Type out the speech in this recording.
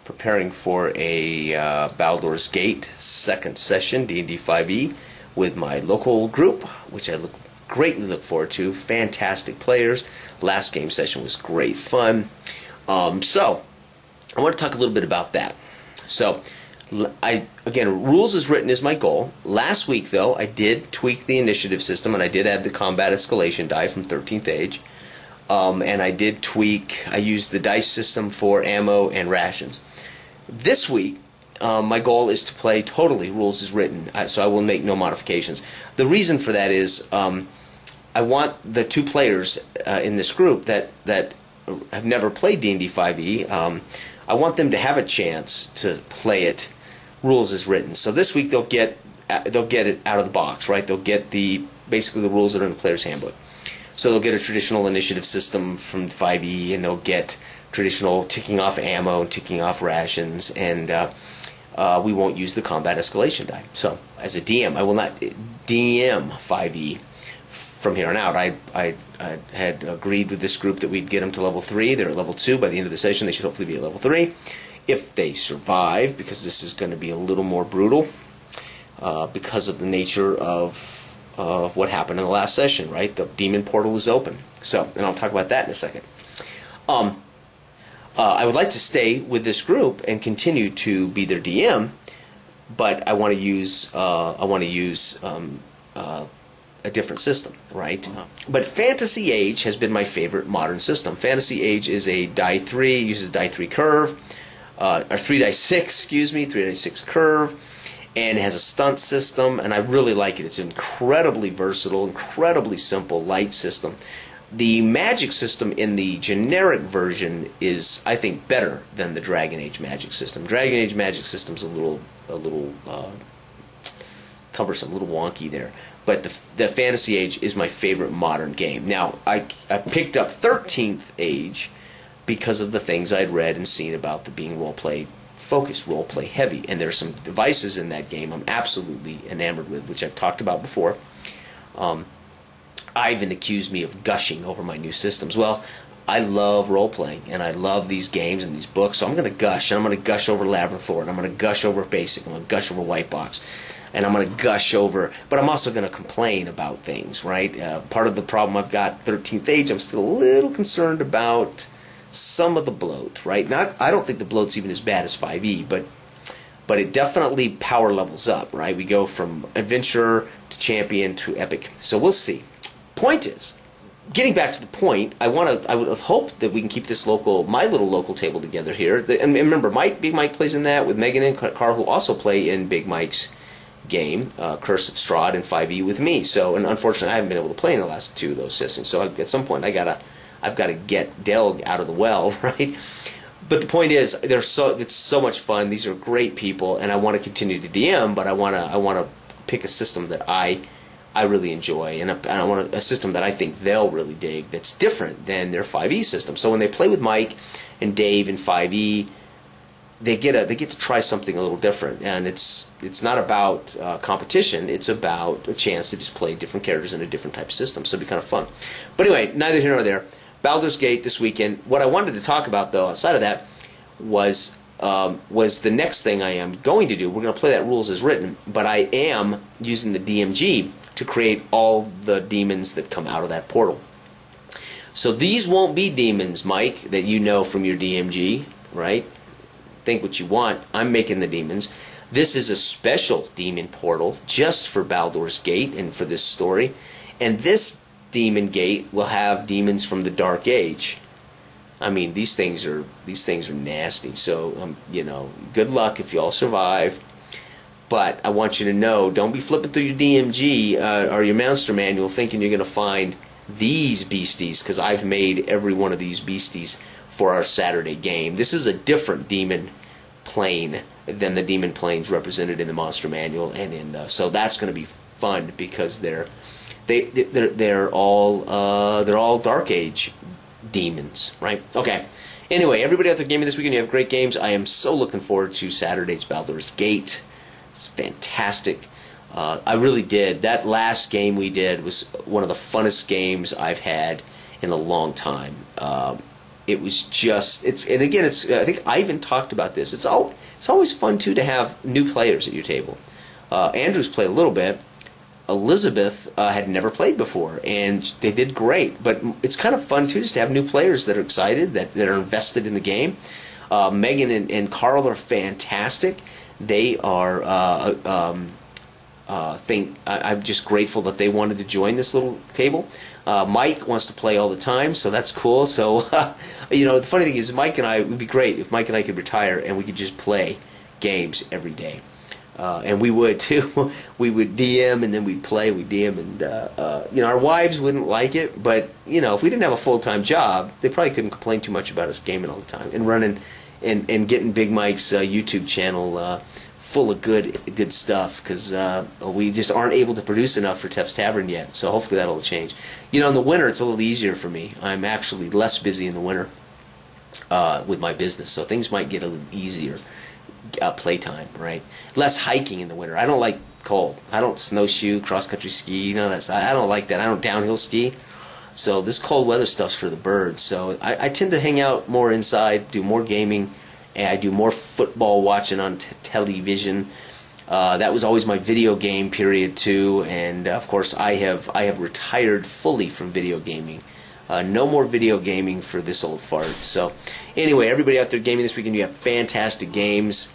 preparing for a Baldurs Gate second session, D&D 5e, with my local group, which I greatly look forward to. Fantastic players. Last game session was great fun. So, I want to talk a little bit about that. So, again, rules as written is my goal. Last week, though, I did tweak the initiative system, and I did add the combat escalation die from 13th Age. And I did tweak, I used the dice system for ammo and rations. This week, my goal is to play totally rules as written, so I will make no modifications. The reason for that is I want the two players in this group that have never played D&D 5e, I want them to have a chance to play it rules as written. So this week they'll get it out of the box, right? They'll get basically the rules that are in the player's handbook. So they'll get a traditional initiative system from 5e, and they'll get traditional ticking off ammo, ticking off rations, and we won't use the combat escalation die. So as a DM, I will not DM 5e from here on out. I had agreed with this group that we'd get them to level 3. They're at level 2. By the end of the session, they should hopefully be at level 3. If they survive, because this is going to be a little more brutal because of the nature of what happened in the last session, right? The demon portal is open. So, and I'll talk about that in a second. I would like to stay with this group and continue to be their DM, but I want to use a different system, right? But Fantasy Age has been my favorite modern system. Fantasy Age is a die 3, uses a die 3 curve, or 3 die 6, excuse me, 3 die 6 curve. And it has a stunt system, and I really like it. It's incredibly versatile, incredibly simple, light system. The magic system in the generic version is, I think, better than the Dragon Age magic system. Dragon Age magic system's a little cumbersome, a little wonky there. But the Fantasy Age is my favorite modern game. Now, I picked up 13th Age because of the things I'd read and seen about the being role-play focused, role-play heavy, and there's some devices in that game I'm absolutely enamored with, which I've talked about before. Ivan accused me of gushing over my new systems. Well, I love role-playing, and I love these games and these books, so I'm going to gush, and I'm going to gush over Labyrinth Lord, I'm going to gush over Basic, I'm going to gush over White Box, and I'm going to gush over, but I'm also going to complain about things, right? Part of the problem I've got 13th Age, I'm still a little concerned about some of the bloat, right? I don't think the bloat's even as bad as 5e, but it definitely power levels up, right? We go from adventurer to champion to epic. So we'll see. Point is, getting back to the point, I would hope that we can keep this my little local table together here. And remember, Big Mike plays in that with Megan and Carl, who also play in Big Mike's game, Curse of Strahd and 5e with me. So, and unfortunately, I haven't been able to play in the last 2 of those sessions. So at some point, I've got to get Delg out of the well, right? But the point is, it's so much fun. These are great people, and I want to continue to DM, but I want to pick a system that I really enjoy, and I want a system that I think they'll really dig. That's different than their 5e system. So when they play with Mike and Dave in 5e, they get to try something a little different, and it's not about competition. It's about a chance to just play different characters in a different type of system. So it'll be kind of fun. But anyway, neither here nor there. Baldur's Gate this weekend. What I wanted to talk about, though, outside of that, was the next thing I am going to do. We're going to play that rules as written, but I am using the DMG to create all the demons that come out of that portal. So these won't be demons, Mike, that you know from your DMG, right? Think what you want. I'm making the demons. This is a special demon portal just for Baldur's Gate and for this story. And this demon gate will have demons from the Dark Age. I mean, these things are nasty. So good luck if you all survive. But I want you to know, don't be flipping through your DMG or your monster manual thinking you're going to find these beasties, because I've made every one of these beasties for our Saturday game. This is a different demon plane than the demon planes represented in the monster manual, and so that's going to be fun because they're all Dark Age demons, right? Okay. Anyway, everybody out there gaming this weekend, you have great games. I am so looking forward to Saturday's Baldur's Gate. It's fantastic. I really did. That last game we did was one of the funnest games I've had in a long time. it was just and again I think I even talked about this. It's always fun too to have new players at your table. Andrew's played a little bit. Elizabeth had never played before, and they did great. But it's kind of fun too just to have new players that are excited, that are invested in the game. Megan and Carl are fantastic. They are. I'm just grateful that they wanted to join this little table. Mike wants to play all the time, so that's cool. So, the funny thing is, Mike and I, it would be great if Mike and I could retire and we could just play games every day. And we would too. We would DM and then we'd play. We'd DM and our wives wouldn't like it, but if we didn't have a full-time job, they probably couldn't complain too much about us gaming all the time and running and getting Big Mike's YouTube channel full of good stuff, because we just aren't able to produce enough for Tef's Tavern yet. So hopefully that'll change. In the winter it's a little easier for me. I'm actually less busy in the winter with my business, so things might get a little easier. Playtime, right? Less hiking in the winter. I don't like cold. I don't snowshoe, cross-country ski, none of that stuff. I don't like that. I don't downhill ski. So this cold weather stuff's for the birds. So I tend to hang out more inside, do more gaming, and I do more football watching on television. That was always my video game period too, and of course I have retired fully from video gaming. No more video gaming for this old fart. So anyway, everybody out there gaming this weekend, you have fantastic games.